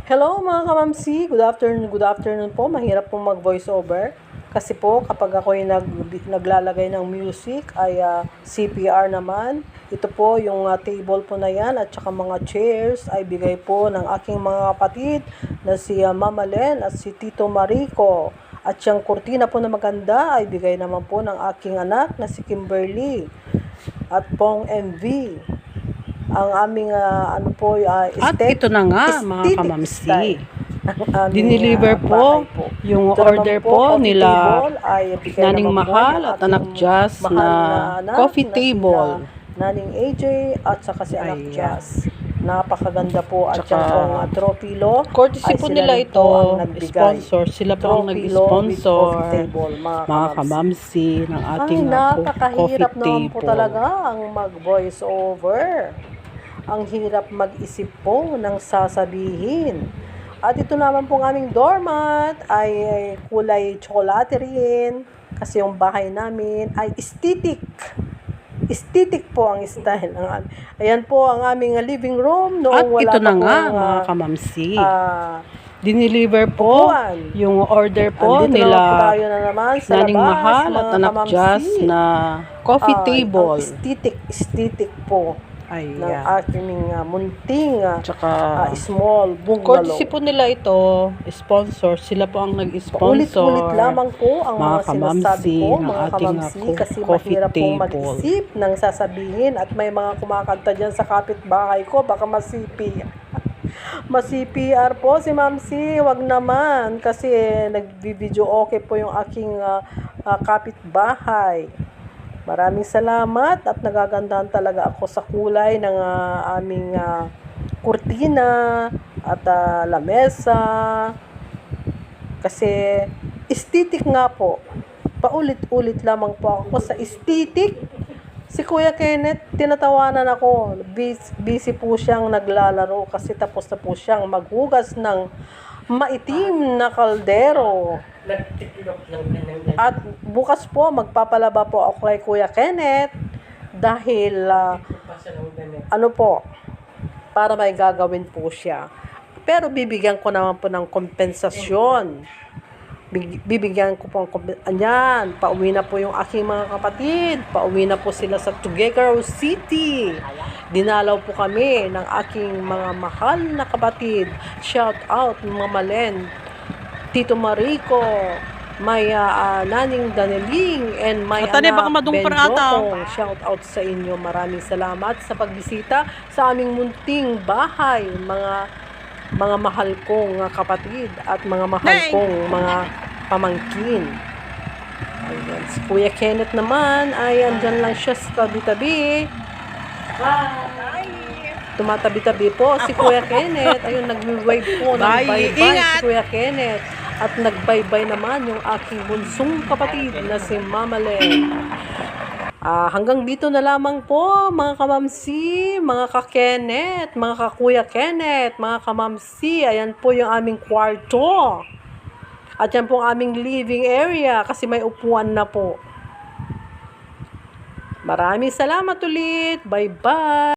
Hello mga kamamsi, good afternoon po. Mahirap po mag-voice over. Kasi po kapag ako'y naglalagay ng music ay CPR naman. Ito po yung table po na yan at saka mga chairs ay bigay po ng aking mga kapatid na si Mama Len at si Tito Marico. At yung kurtina po na maganda ay bigay naman po ng aking anak na si Kimberly at Pong MV. Ang aming At ito na nga mga kamamsi, diniliver po yung order po nila Naning Mahal at Anak Jazz na coffee table. Naning AJ at saka si Anak Jazz. Napakaganda po at yung pong tropilo. Courtesy po nila ito, sponsor. Sila po ang nag-sponsor, mga kamamsi, ng ating coffee napakahirap naman po table. talaga ang mag-voice over. Ang hirap mag-isip po ng sasabihin. At ito naman pong aming doormat ay kulay tsokolate rin. Kasi yung bahay namin ay aesthetic. Aesthetic po ang style. Ayan po ang aming living room. At ito na nga mga kamamsi, diniliver po yung order po nila Naning Mahal at Anak Jazz na coffee table. Aesthetic po. Ng aking munting small bungalow. Courtesy po nila ito, sponsor. Sila po ang nag-sponsor. Ulit-ulit lamang po ang mga sinasabi ko, mga kamamsi, kasi mahirap pong mag-isip ng sasabihin at may mga kumakanta dyan sa kapitbahay ko, baka ma-CPR po si Mamsi, wag naman, kasi nag-video okay po yung aking kapitbahay. Maraming salamat at nagagandahan talaga ako sa kulay ng aming kurtina at lamesa. Kasi aesthetic nga po. Paulit-ulit lamang po ako sa aesthetic. Si Kuya Kenneth, tinatawanan ako. Busy po siyang naglalaro kasi tapos na po siyang maghugas ng maitim na kaldero. At bukas po, magpapalaba po ako kay Kuya Kenneth dahil para may gagawin po siya. Pero bibigyan ko naman po ng kompensasyon. Bibigyan ko po ng kompensasyon. Pauwi na po yung aking mga kapatid. Pauwi na po sila sa Tuguegarao City. Dinalaw po kami ng aking mga mahal na kapatid. Shout out Mama Len, Tito Marico, may Naning Daneling, and may anak Benjokong. Shout out sa inyo. Maraming salamat sa pagbisita sa aming munting bahay, mga mahal kong kapatid at mga mahal kong mga pamangkin. Ayan. Si Kuya Kenneth naman ay andyan lang siya sa tabi-tabi. Tumatabi-tabi po si Kuya Kenneth. Ayun, nag-wave po ng bye-bye si Kuya Kenneth. At nag-bye-bye naman yung aking bunsong kapatid na si Mama Len. Hanggang dito na lamang po mga kamamsi, mga ka-Kenneth, mga ka-Kuya Kenneth, mga kamamsi. Ayan po yung aming kwarto. At yan po ang aming living area kasi may upuan na po. Maraming salamat ulit. Bye-bye.